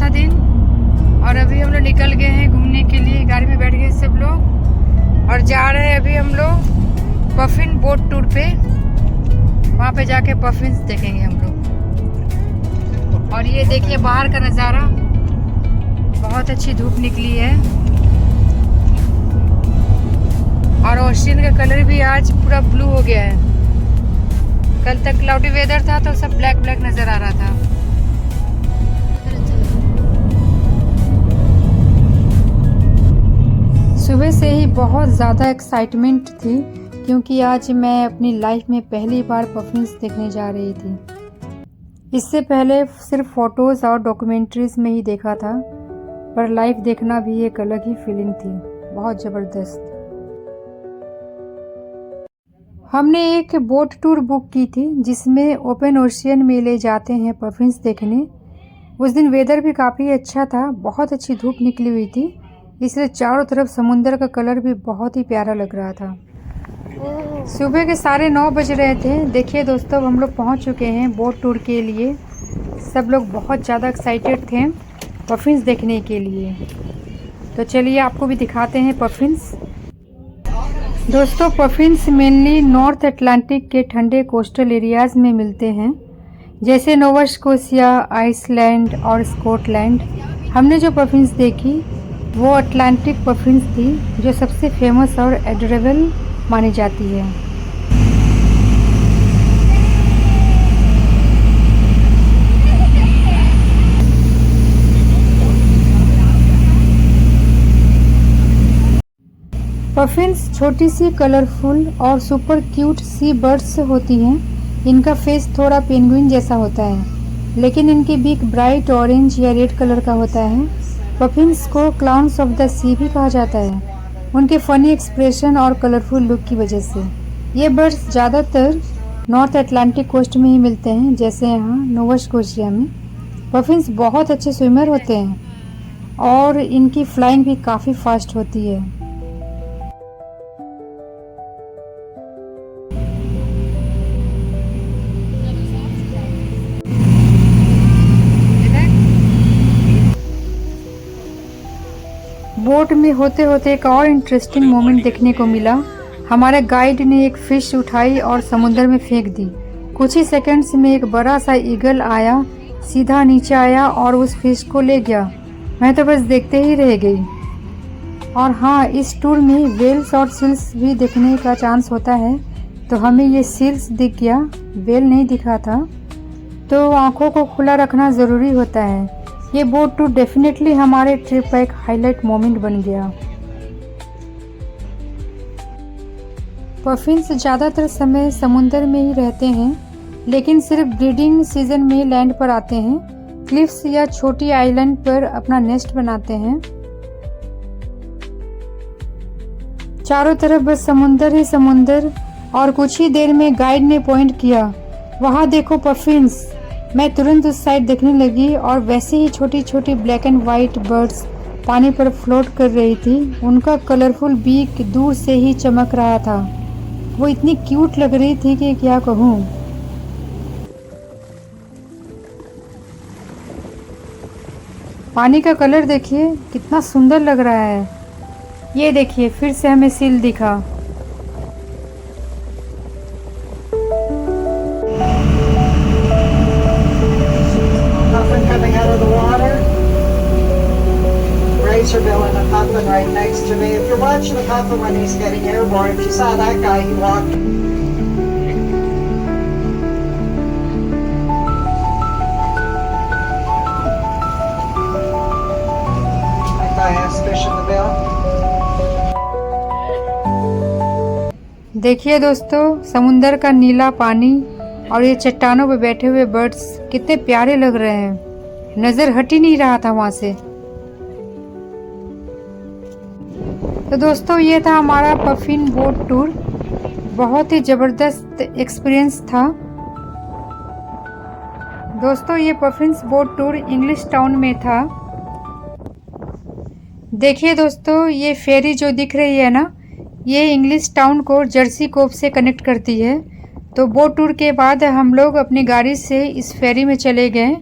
चौथा दिन और अभी हम लोग निकल गए हैं घूमने के लिए। गाड़ी में बैठ गए सब लोग और जा रहे हैं अभी हम लोग पफिन बोट टूर पे। वहाँ पे जाके पफिन्स देखेंगे हम लोग। और ये देखिए बाहर का नज़ारा, बहुत अच्छी धूप निकली है और ओशियन का कलर भी आज पूरा ब्लू हो गया है। कल तक क्लाउडी वेदर था तो सब ब्लैक ब्लैक नजर आ रहा था। सुबह से ही बहुत ज़्यादा एक्साइटमेंट थी क्योंकि आज मैं अपनी लाइफ में पहली बार पफिन्स देखने जा रही थी। इससे पहले सिर्फ फोटोज़ और डॉक्यूमेंट्रीज में ही देखा था, पर लाइव देखना भी एक अलग ही फीलिंग थी, बहुत ज़बरदस्त। हमने एक बोट टूर बुक की थी जिसमें ओपन ओशियन में ले जाते हैं पफिन्स देखने। उस दिन वेदर भी काफ़ी अच्छा था, बहुत अच्छी धूप निकली हुई थी, इसलिए चारों तरफ समुंदर का कलर भी बहुत ही प्यारा लग रहा था। सुबह के 9:30 बज रहे थे। देखिए दोस्तों, हम लोग पहुंच चुके हैं बोट टूर के लिए। सब लोग बहुत ज़्यादा एक्साइटेड थे पफिन्स देखने के लिए। तो चलिए आपको भी दिखाते हैं पफिन्स। दोस्तों, पफिन्स मेनली नॉर्थ अटलांटिक के ठंडे कोस्टल एरियाज़ में मिलते हैं, जैसे नोवा स्कोशिया, आइसलैंड और स्कॉटलैंड। हमने जो पफिन्स देखी वो अटलांटिक पफिन्स थी, जो सबसे फेमस और एडोरेबल मानी जाती है। पफिन्स छोटी सी कलरफुल और सुपर क्यूट सी बर्ड्स होती हैं। इनका फेस थोड़ा पेंगुइन जैसा होता है, लेकिन इनकी बीक ब्राइट ऑरेंज या रेड कलर का होता है। पफिन्स को क्लाउन्स ऑफ द सी भी कहा जाता है, उनके फनी एक्सप्रेशन और कलरफुल लुक की वजह से। ये बर्ड्स ज़्यादातर नॉर्थ अटलांटिक कोस्ट में ही मिलते हैं, जैसे यहाँ नोवा स्कोशिया में। पफिन्स बहुत अच्छे स्विमर होते हैं और इनकी फ्लाइंग भी काफ़ी फास्ट होती है। बोट में होते होते एक और इंटरेस्टिंग मोमेंट देखने को मिला। हमारे गाइड ने एक फिश उठाई और समुद्र में फेंक दी। कुछ ही सेकंड्स में एक बड़ा सा ईगल आया, सीधा नीचे आया और उस फिश को ले गया। मैं तो बस देखते ही रह गई। और हाँ, इस टूर में वेल्स और सील्स भी देखने का चांस होता है, तो हमें ये सील्स दिख गया, वेल नहीं दिखा था। तो आँखों को खुला रखना ज़रूरी होता है। ये बोट टूर डेफिनेटली हमारे ट्रिप का एक हाईलाइट मोमेंट बन गया। पफिन्स ज़्यादातर समय समुंदर में ही रहते हैं, लेकिन सिर्फ ब्रीडिंग सीजन में लैंड पर आते हैं। क्लिफ्स या छोटी आइलैंड पर अपना नेस्ट बनाते हैं। चारों तरफ बस समुंदर ही समुंदर। और कुछ ही देर में गाइड ने पॉइंट किया, वहाँ देखो पफिन्स। मैं तुरंत उस साइड देखने लगी और वैसे ही छोटी छोटी ब्लैक एंड वाइट बर्ड्स पानी पर फ्लोट कर रही थी। उनका कलरफुल बीक दूर से ही चमक रहा था। वो इतनी क्यूट लग रही थी कि क्या कहूँ। पानी का कलर देखिए कितना सुंदर लग रहा है। ये देखिए फिर से हमें सील दिखा। Razor bill and a puffin right next to me. If you're watching the puffin when he's getting airborne, if you saw that guy, he walked. That guy has fish in the bill. देखिए दोस्तों, समुंदर का नीला पानी और ये चट्टानों पर बैठे हुए बर्ड्स कितने प्यारे लग रहे हैं। नज़र हट ही नहीं रहा था वहाँ से। तो दोस्तों, ये था हमारा पफिन बोट टूर। बहुत ही ज़बरदस्त एक्सपीरियंस था। दोस्तों, ये puffins boat tour English town में था। देखिए दोस्तों, ये फेरी जो दिख रही है ना, ये इंग्लिश टाउन को जर्सी कोव से कनेक्ट करती है। तो बोट टूर के बाद हम लोग अपनी गाड़ी से इस फेरी में चले गए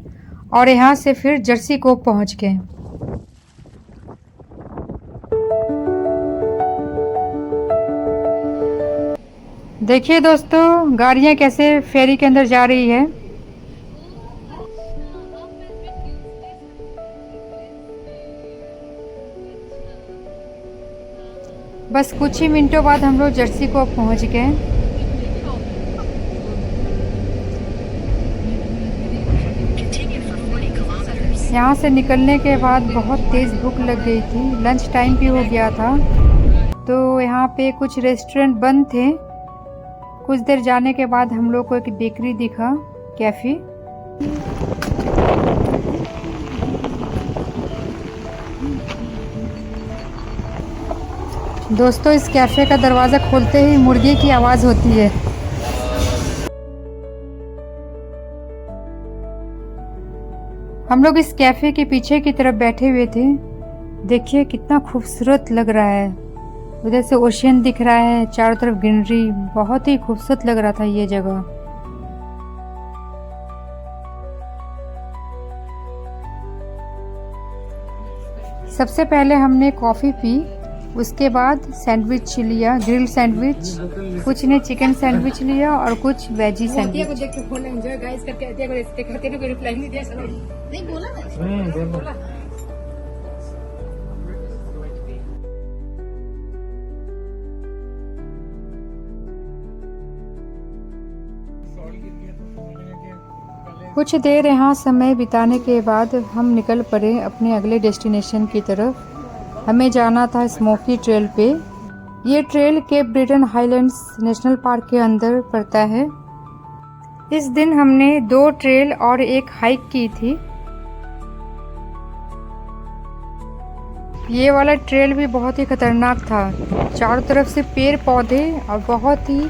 और यहाँ से फिर जर्सी कोव पहुँच गए। देखिए दोस्तों, गाड़ियाँ कैसे फेरी के अंदर जा रही है। बस कुछ ही मिनटों बाद हम लोग जर्सी को पहुंच गए। यहाँ से निकलने के बाद बहुत तेज़ भूख लग गई थी, लंच टाइम भी हो गया था। तो यहाँ पे कुछ रेस्टोरेंट बंद थे। कुछ देर जाने के बाद हम लोग को एक बेकरी दिखा, कैफ़े। दोस्तों, इस कैफ़े का दरवाज़ा खोलते ही मुर्गे की आवाज़ होती है। हम लोग इस कैफ़े के पीछे की तरफ बैठे हुए थे। देखिए कितना खूबसूरत लग रहा है। उधर से ओशियन दिख रहा है, चारों तरफ ग्रीनरी, बहुत ही खूबसूरत लग रहा था ये जगह। सबसे पहले हमने कॉफ़ी पी, उसके बाद सैंडविच लिया, ग्रिल सैंडविच। कुछ ने चिकन सैंडविच लिया और कुछ वेजी सैंडविच। कुछ देर यहाँ समय बिताने के बाद हम निकल पड़े अपने अगले डेस्टिनेशन की तरफ। हमें जाना था स्मोकी ट्रेल पे। ये trail Cape Breton Highlands National Park के अंदर पड़ता है। इस दिन हमने 2 ट्रेल और 1 हाइक की थी। ये वाला ट्रेल भी बहुत ही खतरनाक था। चारों तरफ से पेड़ पौधे और बहुत ही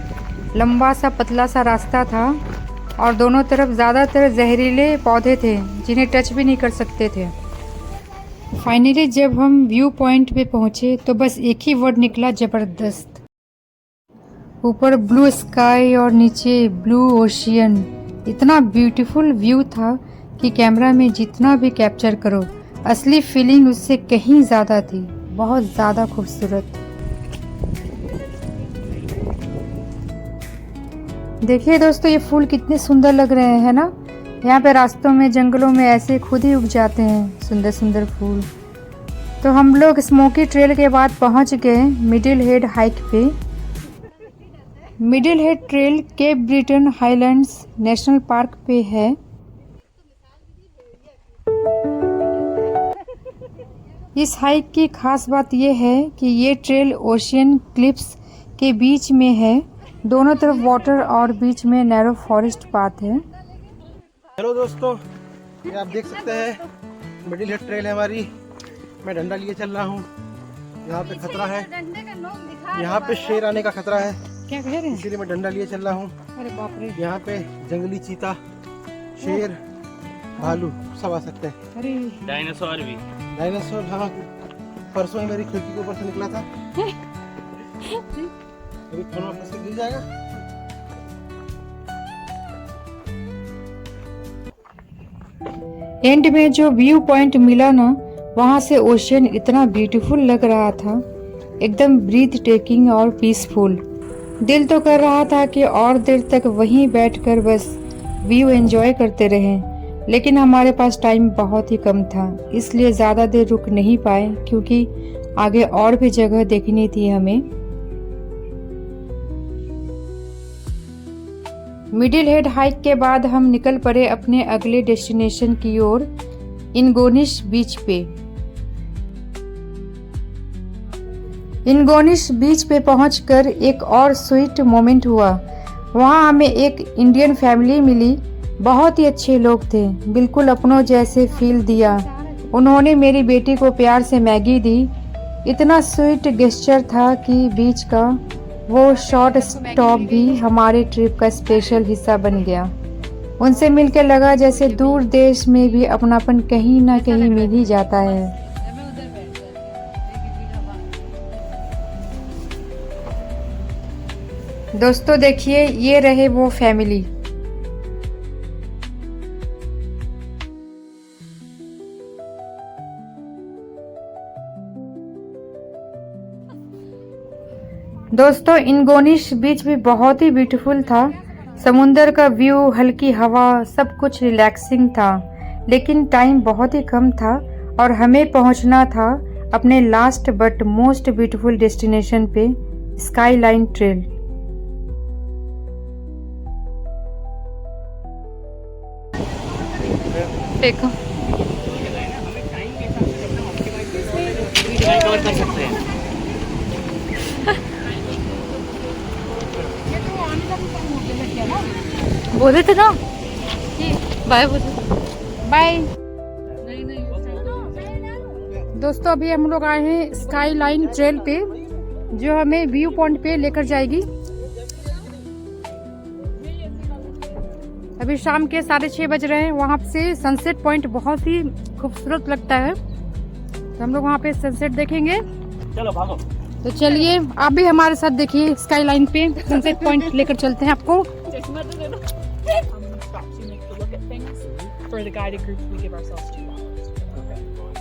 लंबा सा पतला सा रास्ता था और दोनों तरफ ज़्यादातर जहरीले पौधे थे जिन्हें टच भी नहीं कर सकते थे। फाइनली जब हम व्यू पॉइंट पे पहुँचे तो बस एक ही वर्ड निकला, ज़बरदस्त। ऊपर ब्लू स्काई और नीचे ब्लू ओशियन। इतना ब्यूटीफुल व्यू था कि कैमरा में जितना भी कैप्चर करो, असली फीलिंग उससे कहीं ज़्यादा थी, बहुत ज़्यादा खूबसूरत। देखिए दोस्तों, ये फूल कितने सुंदर लग रहे हैं ना। यहाँ पे रास्तों में, जंगलों में ऐसे खुद ही उग जाते हैं सुंदर सुंदर फूल। तो हम लोग स्मोकी ट्रेल के बाद पहुँच गए मिडिल हेड हाइक पे। Middle Head trail Cape Breton Highlands National Park पे है। इस हाइक की खास बात यह है कि ये ट्रेल ओशियन क्लिफ्स के बीच में है। दोनों तरफ वाटर और बीच में नैरो फॉरेस्ट पाथ है। हेलो दोस्तों, ये आप देख सकते हैं मिडिल हेड ट्रेल है हमारी। मैं डंडा लिए चल रहा हूँ। यहाँ पे खतरा है, यहाँ पे शेर आने का खतरा है। क्या कह रहे हैं? इसीलिए मैं डंडा लिए चल रहा हूँ। अरे बाप रे। यहाँ पे जंगली चीता, शेर, भालू सब आ सकते हैं। अरे डायनासोर भी। डायनासोर, हाँ, परसों ही मेरी खिड़की के ऊपर से निकला था। अभी फोन वापस से गिर जाएगा। एंड में जो व्यू पॉइंट मिला ना, वहाँ से ओशियन इतना ब्यूटीफुल लग रहा था, एकदम ब्रीथ टेकिंग और पीसफुल। दिल तो कर रहा था कि और देर तक वहीं बैठकर बस व्यू एंजॉय करते रहें, लेकिन हमारे पास टाइम बहुत ही कम था, इसलिए ज़्यादा देर रुक नहीं पाए क्योंकि आगे और भी जगह देखनी थी हमें। मिडिल हेड हाइक के बाद हम निकल पड़े अपने अगले डेस्टिनेशन की ओर, इनगोनिश बीच पे। इनगोनिश बीच पे पहुंचकर एक और स्वीट मोमेंट हुआ। वहां हमें एक इंडियन फैमिली मिली। बहुत ही अच्छे लोग थे, बिल्कुल अपनों जैसे फील दिया। उन्होंने मेरी बेटी को प्यार से मैगी दी। इतना स्वीट गेस्चर था कि बीच का वो शॉर्ट स्टॉप भी हमारे ट्रिप का स्पेशल हिस्सा बन गया। उनसे मिलकर लगा जैसे दूर देश में भी अपनापन कहीं ना कहीं मिल ही जाता है। दोस्तों देखिए, ये रहे वो फैमिली। दोस्तों इनगोनिश बीच भी बहुत ही ब्यूटीफुल था। समुंदर का व्यू, हल्की हवा, सब कुछ रिलैक्सिंग था। लेकिन टाइम बहुत ही कम था और हमें पहुंचना था अपने last but most beautiful destination पे, स्काईलाइन ट्रेल। देखो कर सकते हैं। बोले थे ना बाय, बोले बाय। दोस्तों अभी हम लोग आए हैं स्काईलाइन ट्रेल पे, जो हमें व्यू पॉइंट पे लेकर जाएगी। अभी शाम के 6:30 बज रहे हैं। वहाँ से सनसेट पॉइंट बहुत ही खूबसूरत लगता है, तो हम लोग वहाँ पे सनसेट देखेंगे। चलो भागो। तो चलिए आप भी हमारे साथ देखिए, स्काईलाइन पे सनसेट पॉइंट लेकर चलते हैं आपको। For the guided groups, we give ourselves 2 hours.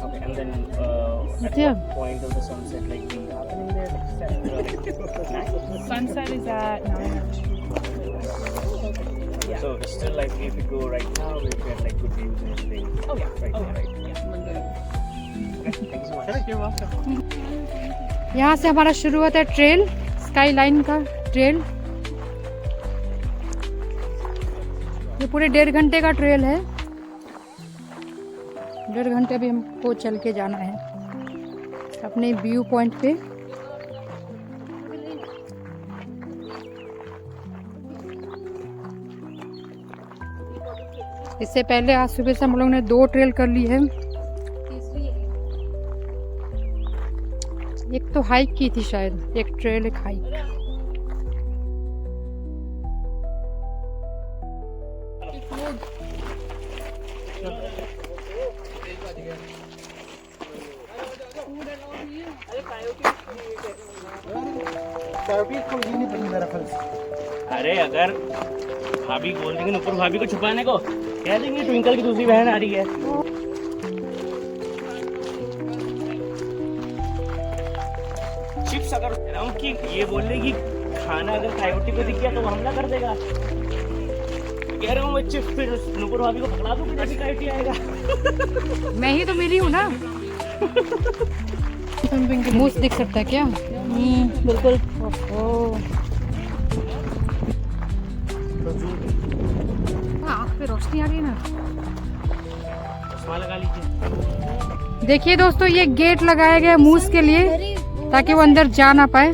Okay, and then at Yeah. what point of the sunset, like we happening there, like 9? Sunset is at 9 or 2. Yeah. So it's still like if we go right now, we get like good views and everything. Oh yeah. Right Oh now, yeah. right? Yeah. We're good. Okay, thank you so much. You're welcome. यहाँ से हमारा शुरू होता है trail, skyline का trail. ये पूरे 1.5 घंटे का ट्रेल है। 1.5 घंटे भी हमको चल के जाना है अपने व्यू पॉइंट पे। इससे पहले आज सुबह से हम लोग ने 2 ट्रेल कर ली है। एक तो हाइक की थी शायद, एक ट्रेल एक हाइक। अरे अगर भाभी बोल देंगे ऊपर भाभी को छुपाने को, कह देंगे ट्विंकल की दूसरी बहन आ रही है। चिप्स अगर कि ये बोल रहे कि खाना अगर कायोटी को दिख गया तो वो हमला कर देगा, कह रहा हूँ मैं चिप्स फिर नुपुर भाभी को पकड़ा दूँ जैसे कायोटी आएगा। मैं ही तो मिली हूँ ना। मूस दिख सकता है क्या? बिल्कुल। आँख पे रोशनी आ रही है ना। चश्मा लगा लीजिए। देखिए दोस्तों, ये गेट लगाया गया है मूस के लिए, ताकि वो अंदर जा ना पाए।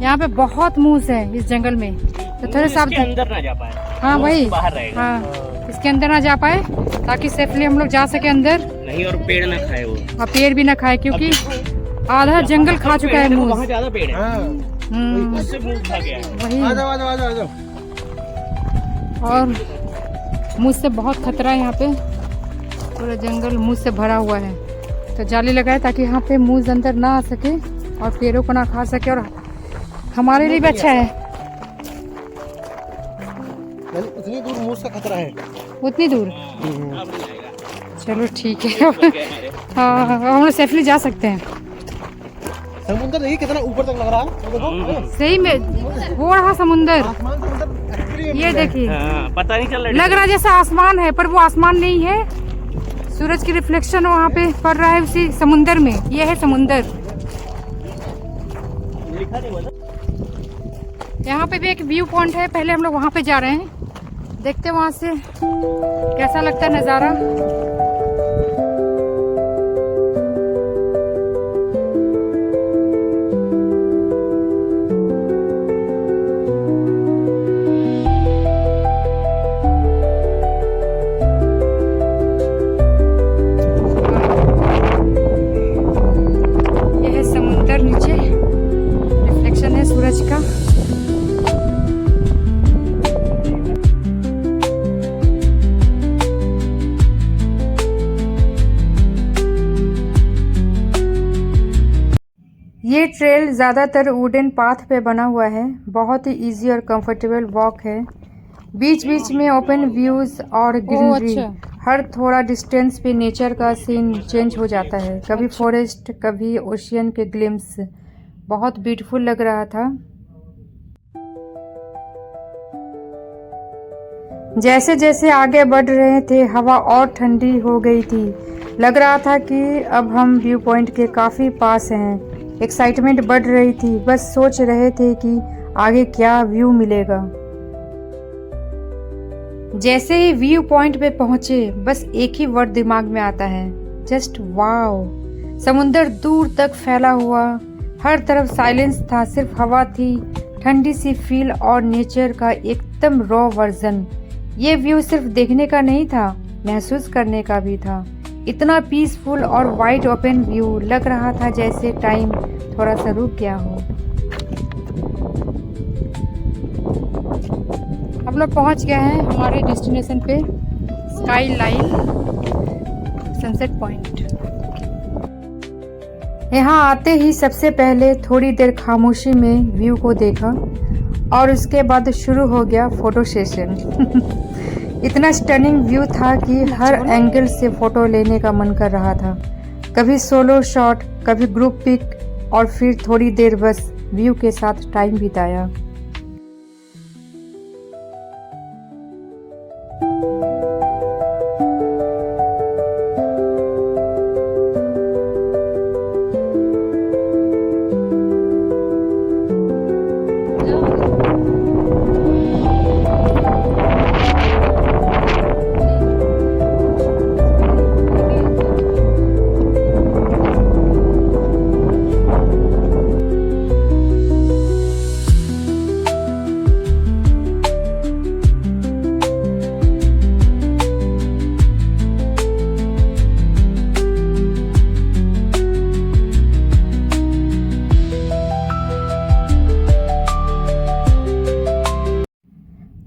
यहाँ पे बहुत मूस है इस जंगल में, तो थोड़े साफ अंदर ना जा पाए। हाँ वही, बाहर रहेगा। हाँ इसके अंदर ना जा पाए, ताकि सेफली हम लोग जा सके अंदर। नहीं और पेड़ ना खाए वो, और पेड़ भी ना खाए, क्योंकि आधा जंगल खा चुका है मूस। वहाँ ज्यादा पेड़ है, उससे मूस खा गया है। वही, आ जाओ। और मूस से बहुत खतरा है यहाँ पे। पूरा जंगल मूस से भरा हुआ है, तो जाली लगाए ताकि यहाँ पे मूस अंदर ना आ सके और पेड़ों को ना खा सके, और हमारे लिए भी अच्छा है। उतनी दूर मूस का खतरा है। उतनी दूर? चलो ठीक है। हाँ हम लोग सेफली जा सकते हैं। समुद्र देखिए कितना ऊपर तक लग रहा है, देखो सही में वो रहा समुंदर। आसमान तो मतलब actually ये देखिए, पता नहीं चल रहा लग रहा जैसा आसमान है, पर वो आसमान नहीं है। सूरज की रिफ्लेक्शन वहाँ पे पड़ रहा है उसी समुंदर में। ये है समुंदर। यहाँ पे भी एक व्यू पॉइंट है, पहले हम लोग वहाँ पे जा रहे हैं, देखते हैं वहाँ से कैसा लगता है नज़ारा। नीचे रिफ्लेक्शन है सूरज का। ये ट्रेल ज़्यादातर वुडन पाथ पे बना हुआ है, बहुत ही इजी और कंफर्टेबल वॉक है। बीच बीच में ओपन व्यूज और ग्रीनरी, हर थोड़ा डिस्टेंस पे नेचर का सीन चेंज हो जाता है, कभी फॉरेस्ट कभी ओशियन के ग्लिम्स। बहुत ब्यूटीफुल लग रहा था। जैसे जैसे आगे बढ़ रहे थे हवा और ठंडी हो गई थी। लग रहा था कि अब हम व्यू पॉइंट के काफ़ी पास हैं। एक्साइटमेंट बढ़ रही थी, बस सोच रहे थे कि आगे क्या व्यू मिलेगा। जैसे ही व्यू पॉइंट पे पहुंचे बस एक ही वर्ड दिमाग में आता है, जस्ट वाओ। समुंदर दूर तक फैला हुआ, हर तरफ साइलेंस था, सिर्फ हवा थी, ठंडी सी फील और नेचर का एकदम रॉ वर्जन। ये व्यू सिर्फ देखने का नहीं था, महसूस करने का भी था। इतना पीसफुल और वाइड ओपन व्यू, लग रहा था जैसे टाइम थोड़ा सा रुक गया हो। हम लोग पहुंच गए हैं हमारे डेस्टिनेशन पे, स्काई लाइन सनसेट पॉइंट। यहाँ आते ही सबसे पहले थोड़ी देर खामोशी में व्यू को देखा और उसके बाद शुरू हो गया फोटो सेशन। इतना स्टनिंग व्यू था कि हर एंगल से फोटो लेने का मन कर रहा था। कभी सोलो शॉट, कभी ग्रुप पिक और फिर थोड़ी देर बस व्यू के साथ टाइम बिताया।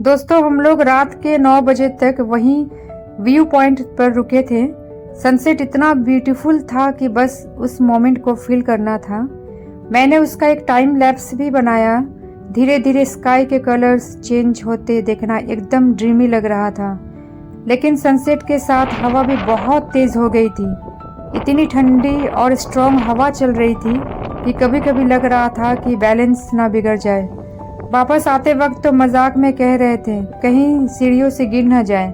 दोस्तों हम लोग रात के 9 बजे तक वहीं व्यू पॉइंट पर रुके थे। सनसेट इतना ब्यूटीफुल था कि बस उस मोमेंट को फील करना था। मैंने उसका एक टाइम लैप्स भी बनाया। धीरे धीरे स्काई के कलर्स चेंज होते देखना एकदम ड्रीमी लग रहा था। लेकिन सनसेट के साथ हवा भी बहुत तेज हो गई थी। इतनी ठंडी और स्ट्रॉन्ग हवा चल रही थी कि कभी कभी लग रहा था कि बैलेंस ना बिगड़ जाए। वापस आते वक्त तो मजाक में कह रहे थे कहीं सीढ़ियों से गिर न जाए।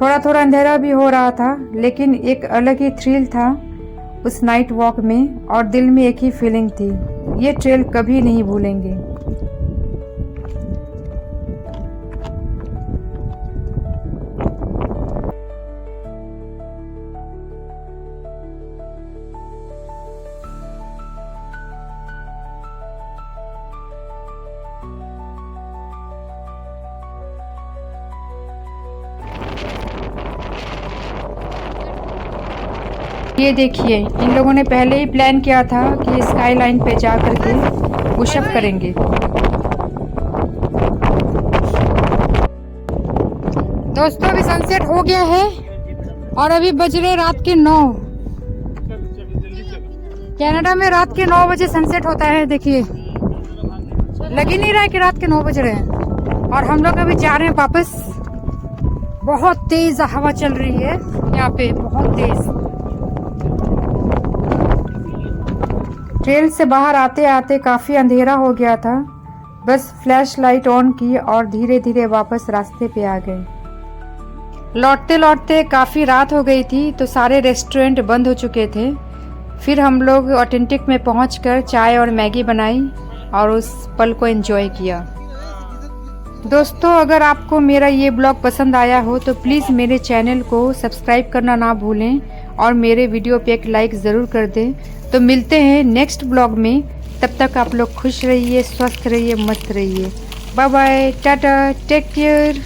थोड़ा थोड़ा अंधेरा भी हो रहा था, लेकिन एक अलग ही थ्रिल था उस नाइट वॉक में और दिल में एक ही फीलिंग थी, ये ट्रेल कभी नहीं भूलेंगे। ये देखिए, इन लोगों ने पहले ही प्लान किया था कि स्काई लाइन पे जा करके पुशअप करेंगे। दोस्तों अभी सनसेट हो गया है और अभी बज रहे रात के 9। कनाडा में रात के 9 बजे सनसेट होता है। देखिए लग ही नहीं रहा है कि रात के 9 बज रहे हैं। और हम लोग अभी जा रहे हैं वापस। बहुत तेज हवा चल रही है यहाँ पे, बहुत तेज। ट्रेल से बाहर आते आते काफी अंधेरा हो गया था। बस फ्लैश लाइट ऑन की और धीरे धीरे वापस रास्ते पे आ गए। लौटते लौटते काफी रात हो गई थी तो सारे रेस्टोरेंट बंद हो चुके थे। फिर हम लोग ऑथेंटिक में पहुंचकर चाय और मैगी बनाई और उस पल को एंजॉय किया। दोस्तों अगर आपको मेरा ये ब्लॉग पसंद आया हो तो प्लीज़ मेरे चैनल को सब्सक्राइब करना ना भूलें और मेरे वीडियो पे एक लाइक ज़रूर कर दें। तो मिलते हैं नेक्स्ट ब्लॉग में। तब तक आप लोग खुश रहिए, स्वस्थ रहिए, मस्त रहिए। Bye bye, tata, take care.